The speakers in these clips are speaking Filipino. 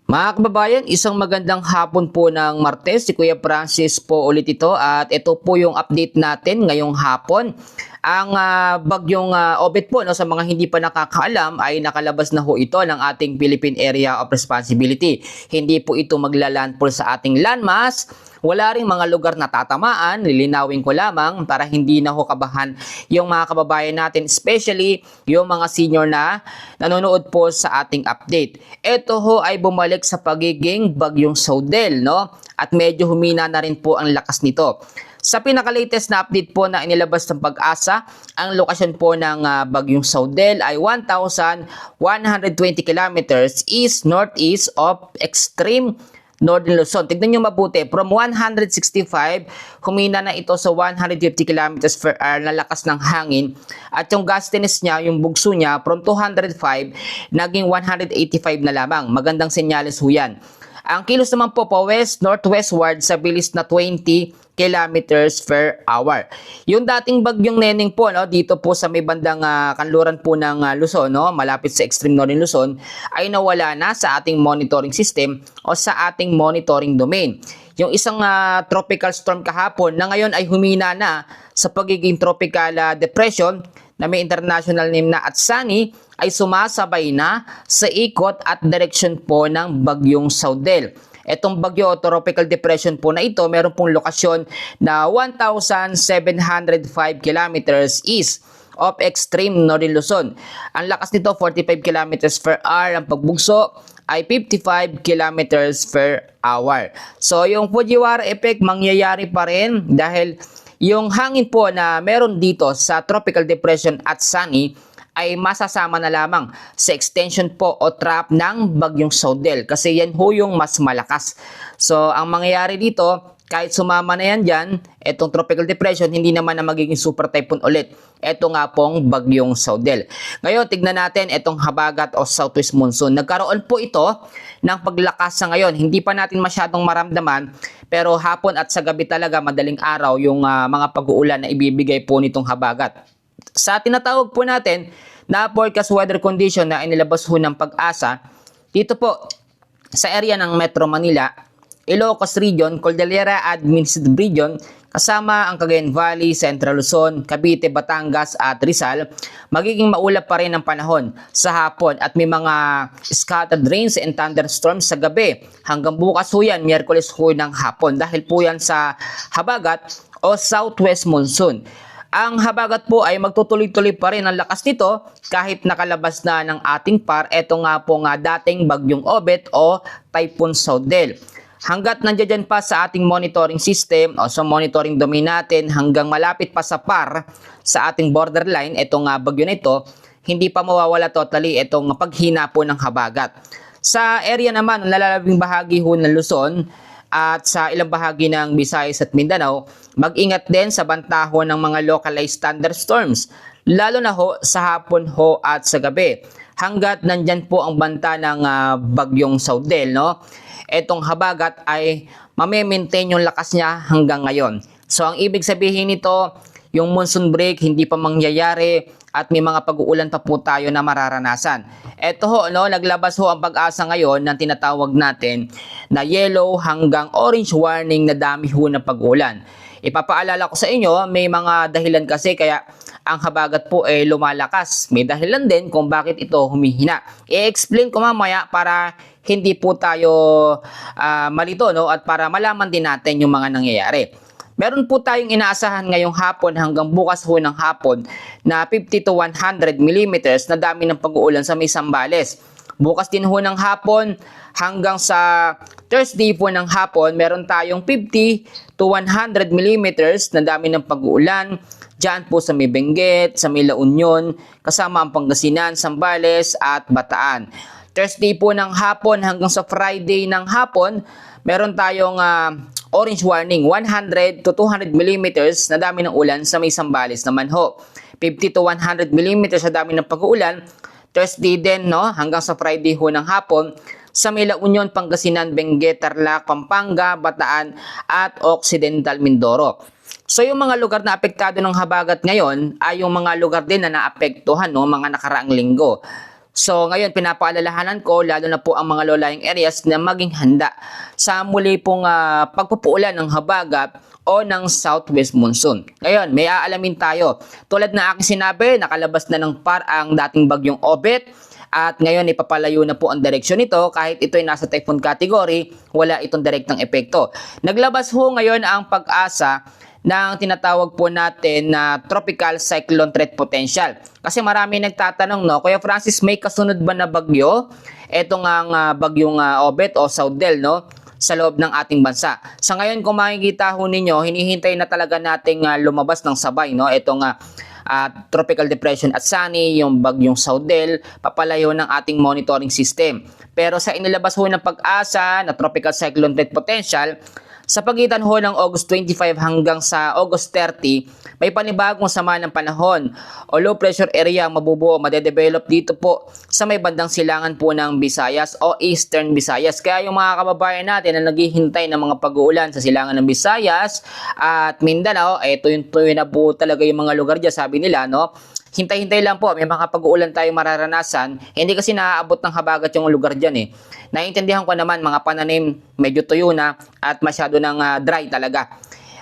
Mga kababayan, isang magandang hapon po ng Martes. Si Kuya Francis po ulit ito at ito po yung update natin ngayong hapon. Ang bagyong Obet po, no, sa mga hindi pa nakakaalam ay nakalabas na ho ito ng ating Philippine Area of Responsibility. Hindi po ito maglalandfall sa ating landmass. Wala ring mga lugar na tatamaan, lilinawin ko lamang para hindi na ho kabahan yung mga kababayan natin, especially yung mga senior na nanonood po sa ating update. Ito ho ay bumalik sa pagiging bagyong Saudel, no? At medyo humina na rin po ang lakas nito. Sa pinaka-latest na update po na inilabas ng Pag-asa, ang lokasyon po ng bagyong Saudel ay 1,120 kilometers east-northeast of extreme Northern Luzon. Tignan nyo mabuti, from 165, humina na ito sa 150 kilometers per hour na lakas ng hangin. At yung gustiness niya, yung bugso niya, from 205, naging 185 na lamang. Magandang senyales ho yan. Ang kilos naman po west-northwestward sa bilis na 20 kilometers per hour. Yung dating bagyong Neneng po, no, dito po sa may bandang kanluran po ng Luzon, no, malapit sa extreme northern Luzon, ay nawala na sa ating monitoring system o sa ating monitoring domain. Yung isang tropical storm kahapon na ngayon ay humina na sa pagiging tropical depression na may international name na Atsani ay sumasabay na sa ikot at direksyon po ng bagyong Saudel. Etong bagyo o tropical depression po na ito, meron pong lokasyon na 1,705 kilometers east of extreme northern Luzon. Ang lakas nito, 45 kilometers per hour. Ang pagbugso ay 55 kilometers per hour. So, yung Fujiwara effect mangyayari pa rin dahil yung hangin po na meron dito sa tropical depression at Sunny ay masasama na lamang sa extension po o trap ng bagyong Saudel kasi yan ho yung mas malakas. So, ang mangyayari dito, kahit sumama na yan dyan, etong tropical depression, hindi naman na magiging super typhoon ulit. Ito nga pong bagyong Saudel. Ngayon, tignan natin etong habagat o southwest monsoon. Nagkaroon po ito ng paglakas sa ngayon. Hindi pa natin masyadong maramdaman, pero hapon at sa gabi talaga, madaling araw, yung mga pag-uulan na ibibigay po nitong habagat. Sa tinatawag po natin na forecast weather condition na inilabas ho ng Pag-asa, dito po sa area ng Metro Manila, Ilocos Region, Cordillera Administrative Region, kasama ang Cagayan Valley, Central Luzon, Cavite, Batangas at Rizal, magiging maulap pa rin ang panahon sa hapon at may mga scattered rains and thunderstorms sa gabi. Hanggang bukas ho yan, Miyerkules ho ng hapon dahil po yan sa habagat o southwest monsoon. Ang habagat po ay magtutuloy-tuloy pa rin ang lakas nito kahit nakalabas na ng ating PAR. Ito nga po dating bagyong Obet o Typhoon Saudel. Hanggat nandiyan pa sa ating monitoring system o sa monitoring domain natin hanggang malapit pa sa PAR sa ating borderline, itong bagyo na ito, hindi pa mawawala totally itong paghina po ng habagat. Sa area naman, nalalabing bahagi ho ng Luzon, at sa ilang bahagi ng Visayas at Mindanao, mag-ingat din sa bantahon ng mga localized thunderstorms, lalo na ho sa hapon ho at sa gabi. Hanggat nandyan po ang banta ng bagyong Saudel, no? Etong habagat ay mame-maintain yung lakas niya hanggang ngayon. So ang ibig sabihin nito, yung monsoon break hindi pa mangyayari at may mga pag-uulan pa po tayo na mararanasan. Ito ho, no, naglabas ho ang Pag-asa ngayon ng tinatawag natin na yellow hanggang orange warning na dami ho na pag-ulan. Ipapaalala ko sa inyo, may mga dahilan kasi kaya ang habagat po ay lumalakas. May dahilan din kung bakit ito humihina. I-explain ko mamaya para hindi po tayo malito, no, at para malaman din natin yung mga nangyayari. Meron po tayong inaasahan ngayong hapon hanggang bukas ho ng hapon na 50 to 100 millimeters na dami ng pag-uulan sa may Zambales. Bukas din ho ng hapon hanggang sa Thursday po ng hapon, meron tayong 50 to 100 millimeters na dami ng pag-uulan dyan po sa may Benguet, sa may La Union, kasama ang Pangasinan, Zambales at Bataan. Thursday po ng hapon hanggang sa Friday ng hapon, meron tayong orange warning, 100 to 200 millimeters na dami ng ulan sa may Zambales naman ho. 50 to 100 millimeters na dami ng pag-uulan. Thursday din, no, hanggang sa Friday ho ng hapon sa may La Union, Pangasinan, Benguet, Tarlac, Pampanga, Bataan at Occidental Mindoro. So yung mga lugar na apektado ng habagat ngayon ay yung mga lugar din na naapektuhan no, mga nakaraang linggo. So ngayon pinapaalalahanan ko lalo na po ang mga low-lying areas na maging handa sa muli pong pagpupuulan ng habagat o ng southwest monsoon. Ngayon, may aalamin tayo. Tulad na aking sinabi, nakalabas na ng PAR ang dating bagyong Obet at ngayon ipapalayo na po ang direksyon nito kahit ito ay nasa typhoon category, wala itong direktang epekto. Naglabas ho ngayon ang Pag-asa ng tinatawag po natin na tropical cyclone threat potential. Kasi marami nagtatanong, no, Kuya Francis, may kasunod ba na bagyo? Ito nga bagyong Obet o Saudel, no, sa loob ng ating bansa. Sa ngayon, kung makikita ho ninyo, hinihintay na talaga nating lumabas ng sabay, no, itong tropical depression at Sunny, yung bagyong Saudel, papalayo ng ating monitoring system. Pero sa inilabas ho ng Pag-asa na tropical cyclone threat potential, sa pagitan ho ng August 25 hanggang sa August 30, may panibagong sama ng panahon o low pressure area ang mabubuo, madedevelop dito po sa may bandang silangan po ng Visayas o Eastern Visayas. Kaya yung mga kababayan natin na naghihintay ng mga pag-uulan sa silangan ng Visayas at Mindanao, ito yung na po talaga yung mga lugar dyan, sabi nila, no? Hintay-hintay lang po, may mga pag-uulan tayong mararanasan. Hindi kasi naaabot ng habagat yung lugar dyan eh. Naiintindihan ko naman, mga pananim medyo tuyo na at masyado ng dry talaga.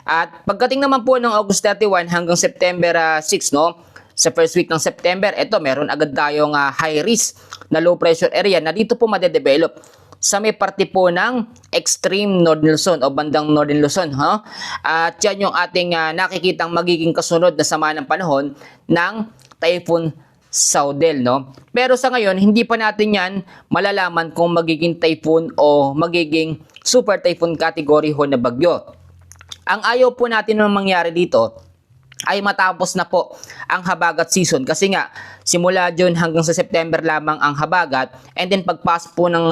At pagdating naman po ng August 31 hanggang September 6, no? Sa first week ng September, eto meron agad tayong high risk na low pressure area na dito po madedevelop sa may parte po ng extreme Northern Luzon o bandang Northern Luzon. At yan yung ating nakikitang magiging kasunod na sama ng panahon ng Typhoon Saudel, no? Pero sa ngayon, hindi pa natin yan malalaman kung magiging typhoon o magiging super typhoon category ho na bagyo. Ang ayaw po natin na mangyari dito ay matapos na po ang habagat season kasi nga simula June hanggang sa September lamang ang habagat and then pagpasok po ng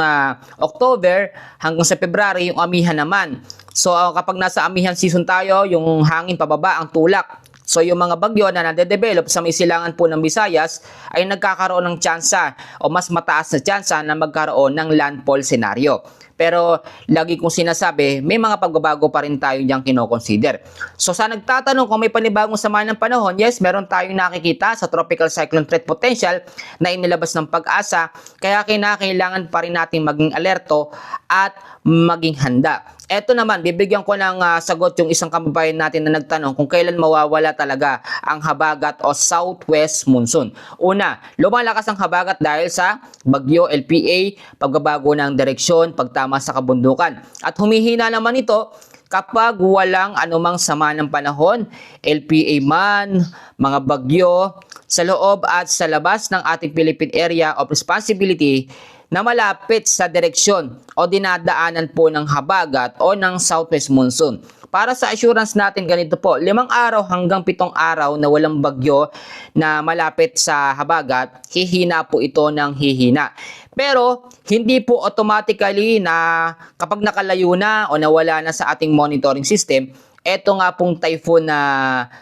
October hanggang sa February yung amihan naman. So kapag nasa amihan season tayo, yung hangin pababa, ang tulak. So yung mga bagyo na nade-develop sa may silangan po ng Visayas ay nagkakaroon ng tsansa o mas mataas na tsansa na magkaroon ng landfall scenario. Pero lagi kong sinasabi, may mga pagbabago pa rin tayo diyang kinoconsider. So sa nagtatanong kung may panibagong sama ng panahon, yes, meron tayong nakikita sa tropical cyclone threat potential na inilabas ng Pag-asa. Kaya kinakailangan pa rin natin maging alerto at maging handa. Eto naman, bibigyan ko ng sagot yung isang kababayan natin na nagtanong kung kailan mawawala talaga ang habagat o southwest monsoon. Una, lumalakas ang habagat dahil sa bagyo LPA, pagbabago ng direksyon, pagtama sa kabundukan. At humihina naman ito kapag walang anumang sama ng panahon, LPA man, mga bagyo, sa loob at sa labas ng ating Philippine Area of Responsibility na malapit sa direksyon o dinadaanan po ng habagat o ng southwest monsoon. Para sa assurance natin, ganito po, 5 araw hanggang 7 araw na walang bagyo na malapit sa habagat, hihina po ito ng hihina. Pero hindi po automatically na kapag nakalayo na o nawala na sa ating monitoring system, eto nga pong typhoon na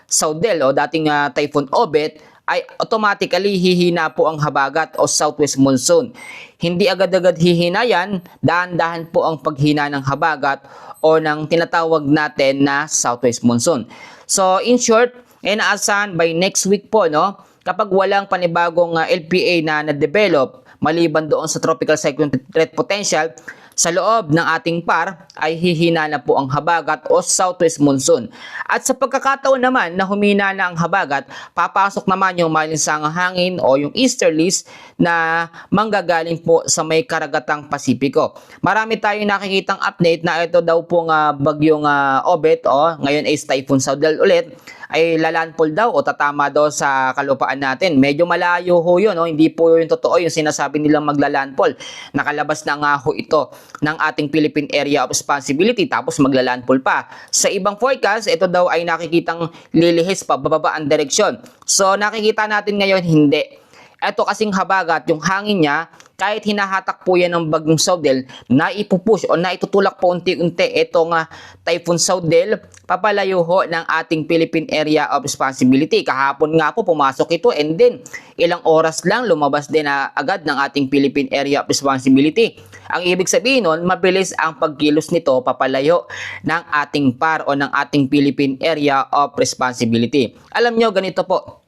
Saudel o dating typhoon Obet, ay automatically hihina po ang habagat o southwest monsoon. Hindi agad-agad hihina yan, dahan-dahan po ang paghina ng habagat o ng tinatawag natin na southwest monsoon. So in short, inaasahan by next week po, no, kapag walang panibagong LPA na na-develop maliban doon sa tropical cyclone threat potential, sa loob ng ating PAR ay hihina na po ang habagat o southwest monsoon. At sa pagkakataon naman na humina na ang habagat, papasok naman yung malinsangang hangin o yung easterlies na manggagaling po sa may karagatang Pasipiko. Marami tayong nakikitang update na ito daw pong bagyong Obet o ngayon ay Typhoon Saudel ulit ay lalandfall daw o tatama daw sa kalupaan natin. Medyo malayo ho yun, no? Hindi po yung totoo yung sinasabi nilang maglalandfall. Nakalabas na nga ho ito ng ating Philippine Area of Responsibility tapos maglalandfall pa. Sa ibang forecast, ito daw ay nakikitang lilihis pa, bababa ang direksyon. So nakikita natin ngayon hindi. Ito kasing habagat, yung hangin niya, kahit hinahatak po yan ng bagyong Saudel, naipupush o naitutulak po unti-unti itong Typhoon Saudel, papalayo ho ng ating Philippine Area of Responsibility. Kahapon nga po pumasok ito and then ilang oras lang lumabas din agad ng ating Philippine Area of Responsibility. Ang ibig sabihin nun, mabilis ang pagkilos nito papalayo ng ating PAR o ng ating Philippine Area of Responsibility. Alam nyo, ganito po.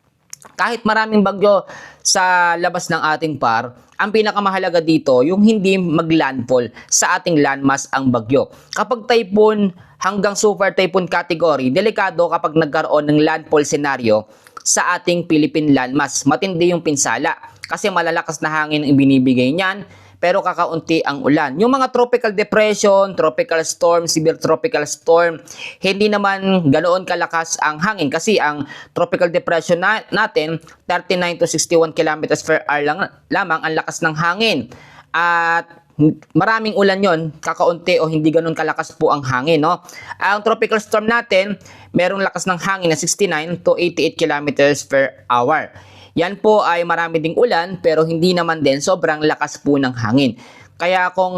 kahit maraming bagyo sa labas ng ating par, ang pinakamahalaga dito, yung hindi maglandfall sa ating landmass ang bagyo. Kapag typhoon hanggang super typhoon category, delikado kapag nagkaroon ng landfall scenario sa ating Philippine landmass. Matindi yung pinsala kasi malalakas na hangin ang binibigay niyan, pero kakaunti ang ulan. Yung mga tropical depression, tropical storm, severe tropical storm, hindi naman ganoon kalakas ang hangin kasi ang tropical depression natin, 39 to 61 kilometers per hour lamang ang lakas ng hangin. At maraming ulan yon, kakaunti o hindi ganoon kalakas po ang hangin, no? Ang tropical storm natin, merong lakas ng hangin na 69 to 88 kilometers per hour. Yan po ay marami ding ulan pero hindi naman din sobrang lakas po ng hangin. Kaya kung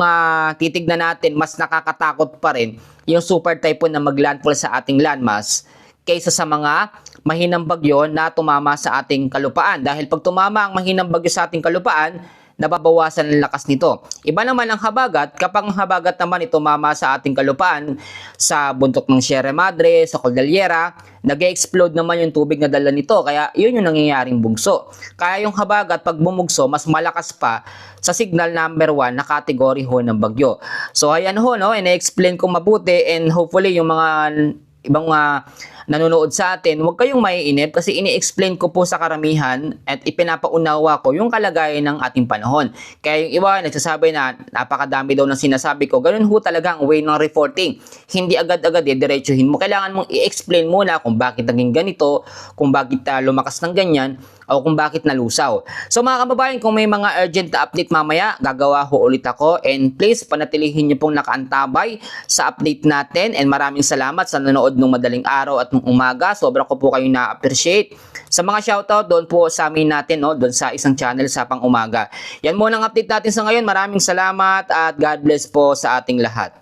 titignan natin, mas nakakatakot pa rin yung super typhoon na maglandfall sa ating landmass kaysa sa mga mahinang bagyo na tumama sa ating kalupaan. Dahil pag tumama ang mahinang bagyo sa ating kalupaan, nababawasan ang lakas nito. Iba naman ang habagat, kapag ang habagat naman ito tumama sa ating kalupaan, sa bundok ng Sierra Madre, sa Cordillera, nag-explode naman yung tubig na dala nito. Kaya yun yung nangyayaring bugso. Kaya yung habagat pag bumugso, mas malakas pa sa signal number 1 na category ho ng bagyo. So ayan ho, no? Ina-explain ko mabuti and hopefully yung mga ibang nanonood sa atin, huwag kayong maiinip kasi ini-explain ko po sa karamihan at ipinapaunawa ko yung kalagayan ng ating panahon. Kaya yung iba nagsasabi na napakadami daw ng sinasabi ko, ganun ho talaga ang way ng reporting. Hindi agad-agad diretsuhin mo. Kailangan mong i-explain muna kung bakit naging ganito, kung bakit lumakas ng ganyan, o kung bakit nalusaw. So mga kababayan, kung may mga urgent update mamaya, gagawa ho ulit ako, and please panatilihin niyo pong nakaantabay sa update natin, and maraming salamat sa nanonood ng madaling araw at ng umaga. Sobra ko po kayong na-appreciate. Sa mga shoutout doon po sa amin natin, no, doon sa isang channel sa pang umaga. Yan muna ang update natin sa ngayon. Maraming salamat at God bless po sa ating lahat.